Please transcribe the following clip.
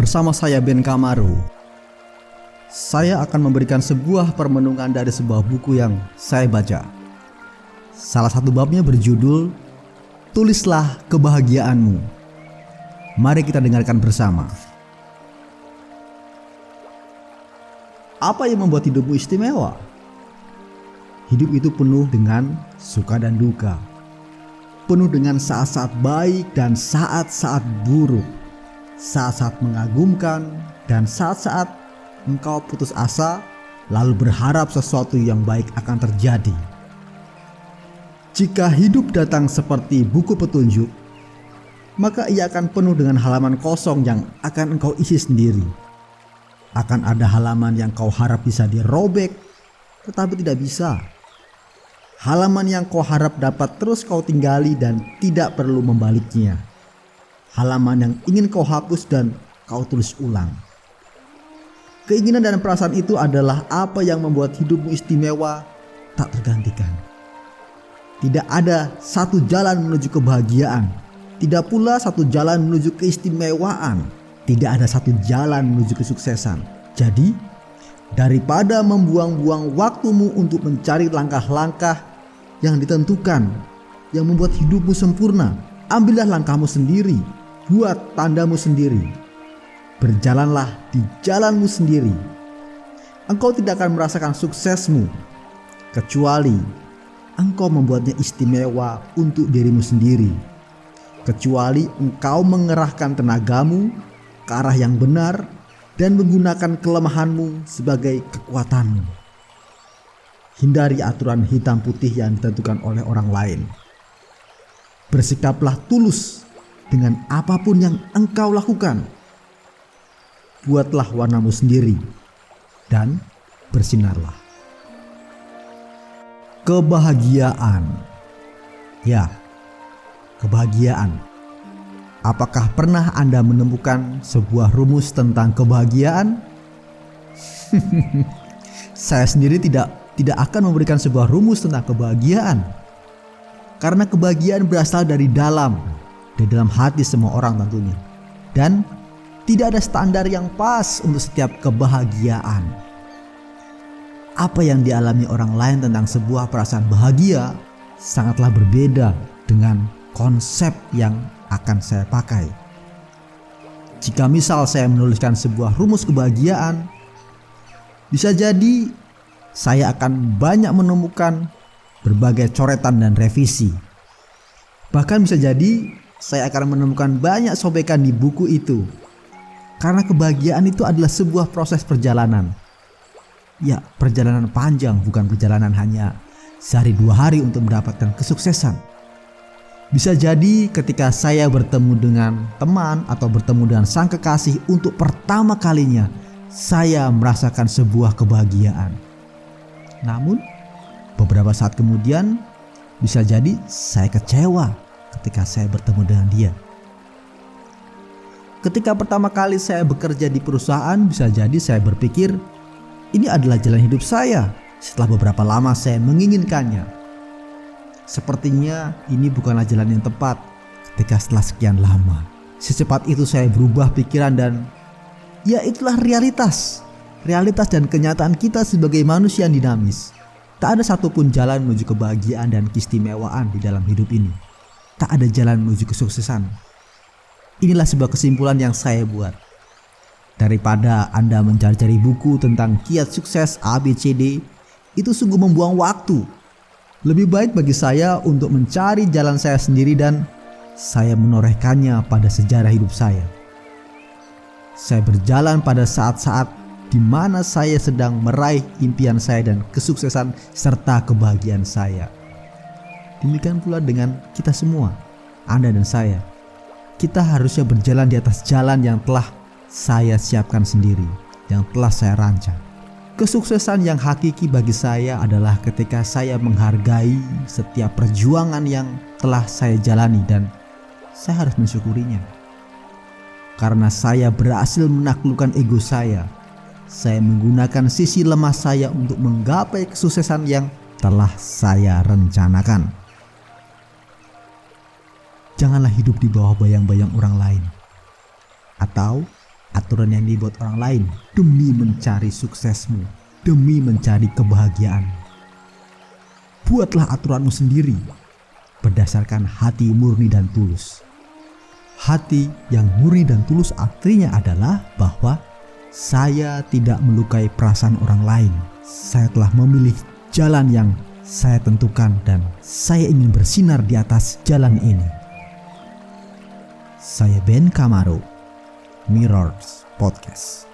Bersama saya Ben Kamaru. Saya akan memberikan sebuah permenungan dari sebuah buku yang saya baca. Salah satu babnya berjudul Tulislah Kebahagiaanmu. Mari kita dengarkan bersama. Apa yang membuat hidupmu istimewa? Hidup itu penuh dengan suka dan duka. Penuh dengan saat-saat baik dan saat-saat buruk. Saat-saat mengagumkan dan saat-saat engkau putus asa lalu berharap sesuatu yang baik akan terjadi. Jika hidup datang seperti buku petunjuk, maka ia akan penuh dengan halaman kosong yang akan engkau isi sendiri. Akan ada halaman yang kau harap bisa dirobek, tetapi tidak bisa. Halaman yang kau harap dapat terus kau tinggali dan tidak perlu membaliknya. Halaman yang ingin kau hapus dan kau tulis ulang. Keinginan dan perasaan itu adalah apa yang membuat hidupmu istimewa tak tergantikan. Tidak ada satu jalan menuju kebahagiaan, tidak pula satu jalan menuju keistimewaan, tidak ada satu jalan menuju kesuksesan. Jadi, daripada membuang-buang waktumu untuk mencari langkah-langkah yang ditentukan, yang membuat hidupmu sempurna, ambillah langkahmu sendiri, buat tandamu sendiri. Berjalanlah di jalanmu sendiri. Engkau tidak akan merasakan suksesmu kecuali engkau membuatnya istimewa untuk dirimu sendiri. Kecuali engkau mengerahkan tenagamu ke arah yang benar dan menggunakan kelemahanmu sebagai kekuatanmu. Hindari aturan hitam putih yang ditentukan oleh orang lain. Bersikaplah tulus dengan apapun yang engkau lakukan. Buatlah warnamu sendiri dan bersinarlah. Kebahagiaan. Ya, kebahagiaan. Apakah pernah Anda menemukan sebuah rumus tentang kebahagiaan? Saya sendiri tidak akan memberikan sebuah rumus tentang kebahagiaan. Karena kebahagiaan berasal dari dalam hati semua orang tentunya. Dan tidak ada standar yang pas untuk setiap kebahagiaan. Apa yang dialami orang lain tentang sebuah perasaan bahagia sangatlah berbeda dengan konsep yang akan saya pakai. Jika misal saya menuliskan sebuah rumus kebahagiaan, bisa jadi saya akan banyak menemukan berbagai coretan dan revisi. Bahkan bisa jadi saya akan menemukan banyak sobekan di buku itu. Karena kebahagiaan itu adalah sebuah proses perjalanan. Ya, perjalanan panjang, bukan perjalanan hanya sehari 2 hari untuk mendapatkan kesuksesan. Bisa jadi ketika saya bertemu dengan teman atau bertemu dengan sang kekasih untuk pertama kalinya, saya merasakan sebuah kebahagiaan. Namun beberapa saat kemudian bisa jadi saya kecewa ketika saya bertemu dengan dia. Ketika pertama kali saya bekerja di perusahaan, bisa jadi saya berpikir ini adalah jalan hidup saya. Setelah beberapa lama saya menginginkannya. Sepertinya ini bukanlah jalan yang tepat. Ketika setelah sekian lama, secepat itu saya berubah pikiran dan ya itulah realitas dan kenyataan kita sebagai manusia yang dinamis. Tak ada satupun jalan menuju kebahagiaan dan keistimewaan di dalam hidup ini. Tak ada jalan menuju kesuksesan. Inilah sebuah kesimpulan yang saya buat. Daripada Anda mencari-cari buku tentang kiat sukses ABCD, itu sungguh membuang waktu. Lebih baik bagi saya untuk mencari jalan saya sendiri dan saya menorehkannya pada sejarah hidup saya. Saya berjalan pada saat-saat di mana saya sedang meraih impian saya dan kesuksesan serta kebahagiaan saya. Demikian pula dengan kita semua, Anda dan saya. Kita harusnya berjalan di atas jalan yang telah saya siapkan sendiri, yang telah saya rancang. Kesuksesan yang hakiki bagi saya adalah ketika saya menghargai setiap perjuangan yang telah saya jalani dan saya harus mensyukurinya. Karena saya berhasil menaklukkan ego saya menggunakan sisi lemah saya untuk menggapai kesuksesan yang telah saya rencanakan. Janganlah hidup di bawah bayang-bayang orang lain. Atau aturan yang dibuat orang lain demi mencari suksesmu, demi mencari kebahagiaan. Buatlah aturanmu sendiri berdasarkan hati murni dan tulus. Hati yang murni dan tulus artinya adalah bahwa saya tidak melukai perasaan orang lain. Saya telah memilih jalan yang saya tentukan dan saya ingin bersinar di atas jalan ini. Saya Ben Kamaro, Mirrors Podcast.